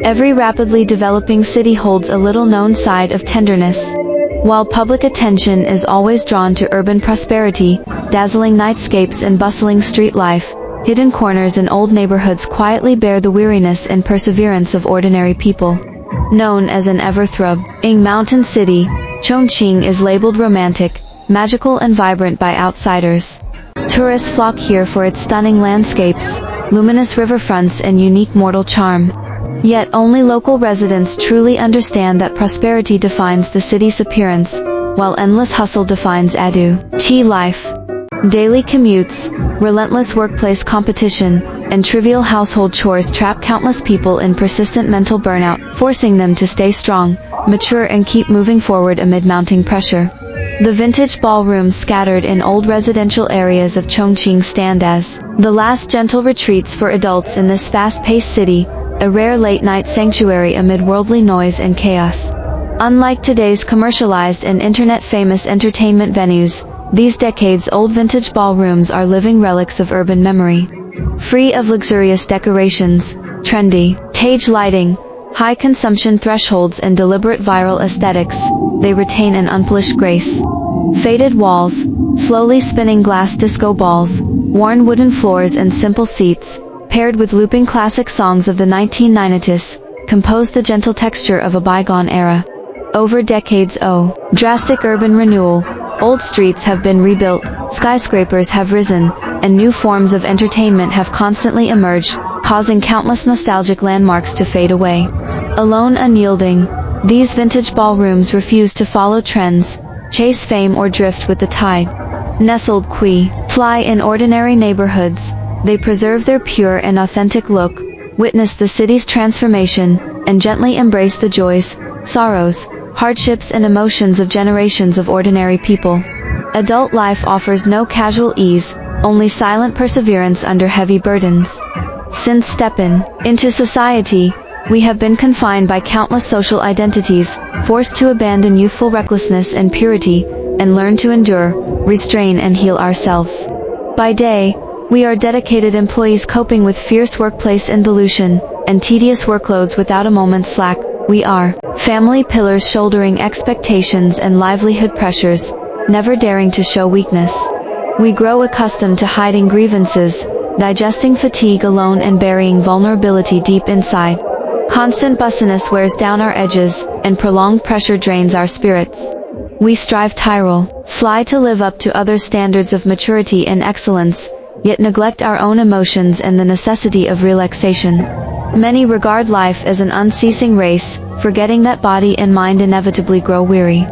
Every rapidly developing city holds a little-known side of tenderness. While public attention is always drawn to urban prosperity, dazzling nightscapes and bustling street life, hidden corners in old neighborhoods quietly bear the weariness and perseverance of ordinary people. Known as an ever-throbbing mountain city, Chongqing is labeled romantic, magical and vibrant by outsiders. Tourists flock here for its stunning landscapes, luminous riverfronts and unique mortal charm. Yet only local residents truly understand that prosperity defines the city's appearance, while endless hustle defines tea life. Daily commutes, relentless workplace competition, and trivial household chores trap countless people in persistent mental burnout, forcing them to stay strong, mature and keep moving forward amid mounting pressure. The vintage ballrooms scattered in old residential areas of Chongqing stand as the last gentle retreats for adults in this fast-paced city, a rare late-night sanctuary amid worldly noise and chaos. Unlike today's commercialized and internet-famous entertainment venues, these decades-old vintage ballrooms are living relics of urban memory. Free of luxurious decorations, trendy stage lighting, high consumption thresholds and deliberate viral aesthetics, they retain an unpolished grace. Faded walls, slowly spinning glass disco balls, worn wooden floors and simple seats, paired with looping classic songs of the 1990s, compose the gentle texture of a bygone era. Over decades drastic urban renewal, old streets have been rebuilt, skyscrapers have risen, and new forms of entertainment have constantly emerged, causing countless nostalgic landmarks to fade away. Alone unyielding, these vintage ballrooms refuse to follow trends, chase fame or drift with the tide. Nestled fly in ordinary neighborhoods, they preserve their pure and authentic look, witness the city's transformation, and gently embrace the joys, sorrows, hardships and emotions of generations of ordinary people. Adult life offers no casual ease, only silent perseverance under heavy burdens. Since stepping into society, we have been confined by countless social identities, forced to abandon youthful recklessness and purity, and learn to endure, restrain and heal ourselves. By day, we are dedicated employees coping with fierce workplace involution and tedious workloads without a moment's slack. We are family pillars shouldering expectations and livelihood pressures, never daring to show weakness. We grow accustomed to hiding grievances, digesting fatigue alone and burying vulnerability deep inside. Constant busyness wears down our edges, and prolonged pressure drains our spirits. We strive sly to live up to others' standards of maturity and excellence, yet neglect our own emotions and the necessity of relaxation. Many regard life as an unceasing race, forgetting that body and mind inevitably grow weary.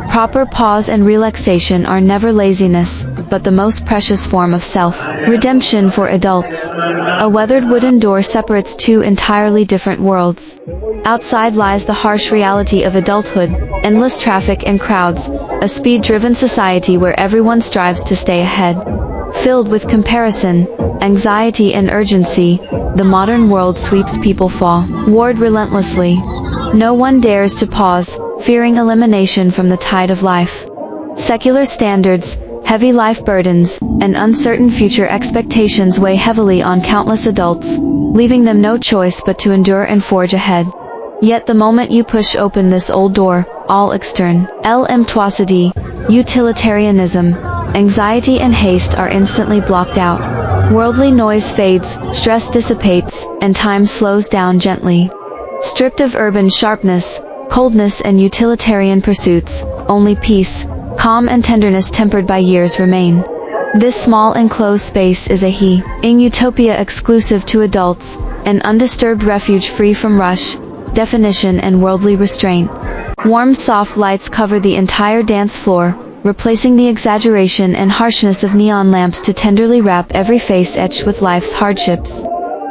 Proper pause and relaxation are never laziness, but the most precious form of self-redemption for adults. A weathered wooden door separates two entirely different worlds. Outside lies the harsh reality of adulthood, endless traffic and crowds, a speed-driven society where everyone strives to stay ahead. Filled with comparison, anxiety and urgency, the modern world sweeps people forward relentlessly. No one dares to pause, fearing elimination from the tide of life. Secular standards, heavy life burdens, and uncertain future expectations weigh heavily on countless adults, leaving them no choice but to endure and forge ahead. Yet the moment you push open this old door, all external emptuosity, utilitarianism, anxiety and haste are instantly blocked out. Worldly noise fades, stress dissipates, and time slows down gently. Stripped of urban sharpness, coldness and utilitarian pursuits, only peace, calm and tenderness tempered by years remain. This small enclosed space is a utopia exclusive to adults, an undisturbed refuge free from rush, definition and worldly restraint. Warm soft lights cover the entire dance floor, replacing the exaggeration and harshness of neon lamps to tenderly wrap every face etched with life's hardships.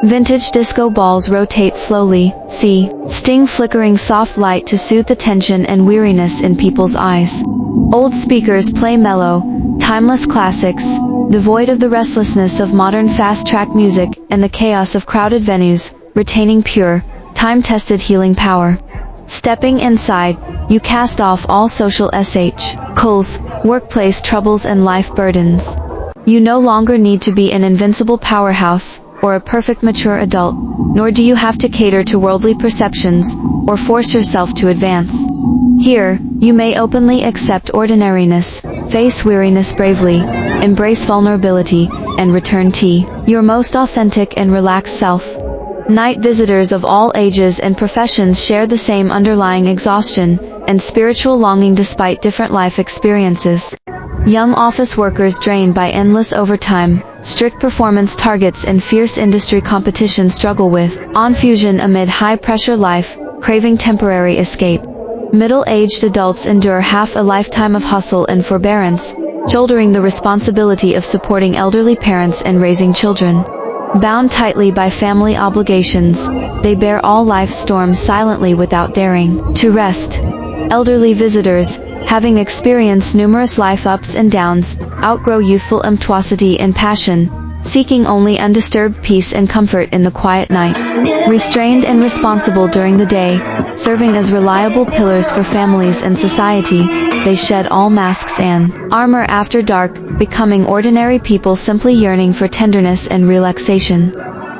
Vintage disco balls rotate slowly, sting flickering soft light to soothe the tension and weariness in people's eyes. Old speakers play mellow, timeless classics, devoid of the restlessness of modern fast-track music and the chaos of crowded venues, retaining pure, time-tested healing power. Stepping inside, you cast off all social cults, workplace troubles and life burdens. You no longer need to be an invincible powerhouse, or a perfect mature adult, nor do you have to cater to worldly perceptions, or force yourself to advance. Here, you may openly accept ordinariness, face weariness bravely, embrace vulnerability, and return to your most authentic and relaxed self. Night visitors of all ages and professions share the same underlying exhaustion and spiritual longing despite different life experiences. Young office workers drained by endless overtime, strict performance targets and fierce industry competition struggle with confusion amid high-pressure life, craving temporary escape. Middle-aged adults endure half a lifetime of hustle and forbearance, shouldering the responsibility of supporting elderly parents and raising children. Bound tightly by family obligations, they bear all life's storms silently without daring to rest. Elderly visitors, having experienced numerous life ups and downs, outgrow youthful impetuosity and passion, seeking only undisturbed peace and comfort in the quiet night. Restrained and responsible during the day, serving as reliable pillars for families and society, they shed all masks and armor after dark, becoming ordinary people simply yearning for tenderness and relaxation.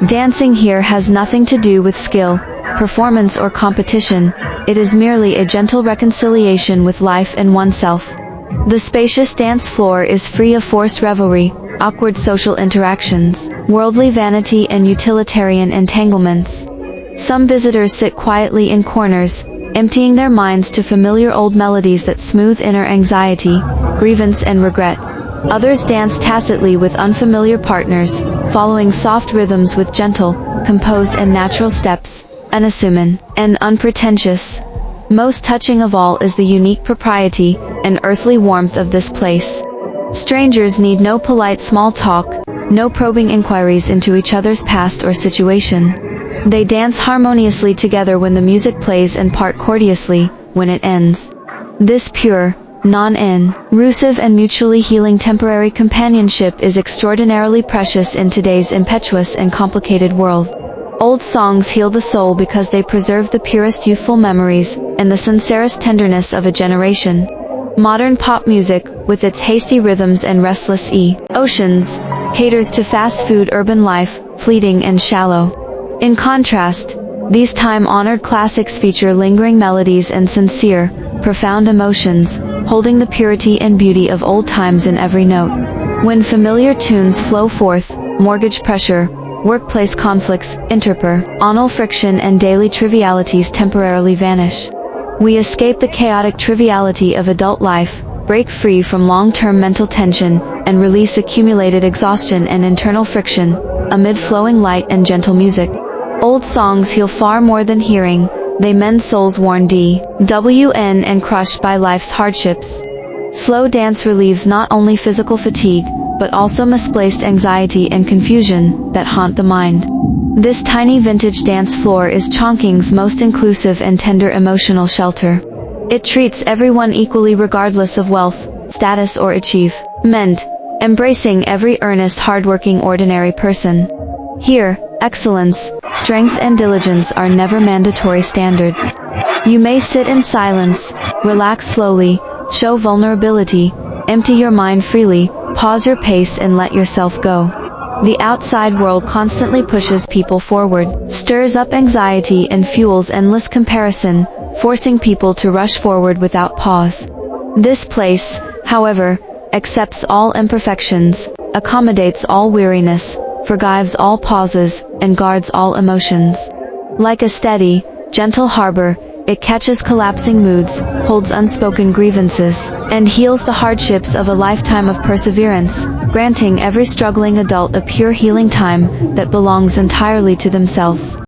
Dancing here has nothing to do with skill, performance or competition, it is merely a gentle reconciliation with life and oneself. The spacious dance floor is free of forced revelry, awkward social interactions, worldly vanity and utilitarian entanglements. Some visitors sit quietly in corners, emptying their minds to familiar old melodies that soothe inner anxiety, grievance and regret. Others dance tacitly with unfamiliar partners, following soft rhythms with gentle, composed and natural steps, unassuming and unpretentious. Most touching of all is the unique propriety and earthly warmth of this place. Strangers need no polite small talk, no probing inquiries into each other's past or situation. They dance harmoniously together when the music plays and part courteously when it ends. This pure, non-intrusive and mutually healing temporary companionship is extraordinarily precious in today's impetuous and complicated world. Old songs heal the soul because they preserve the purest youthful memories and the sincerest tenderness of a generation. Modern pop music, with its hasty rhythms and restless emotions, caters to fast-food urban life, fleeting and shallow. In contrast, these time-honored classics feature lingering melodies and sincere, profound emotions, holding the purity and beauty of old times in every note. When familiar tunes flow forth, mortgage pressure, workplace conflicts, interpersonal friction and daily trivialities temporarily vanish. We escape the chaotic triviality of adult life, break free from long-term mental tension, and release accumulated exhaustion and internal friction, amid flowing light and gentle music. Old songs heal far more than hearing, they mend souls worn down and crushed by life's hardships. Slow dance relieves not only physical fatigue, but also misplaced anxiety and confusion that haunt the mind. This tiny vintage dance floor is Chongqing's most inclusive and tender emotional shelter. It treats everyone equally regardless of wealth, status or achievement, embracing every earnest, hardworking ordinary person. Here, excellence, strength and diligence are never mandatory standards. You may sit in silence, relax slowly, show vulnerability, empty your mind freely, pause your pace and let yourself go. The outside world constantly pushes people forward, stirs up anxiety and fuels endless comparison, forcing people to rush forward without pause. This place, however, accepts all imperfections, accommodates all weariness, forgives all pauses, and guards all emotions. Like a steady, gentle harbor, it catches collapsing moods, holds unspoken grievances, and heals the hardships of a lifetime of perseverance, granting every struggling adult a pure healing time that belongs entirely to themselves.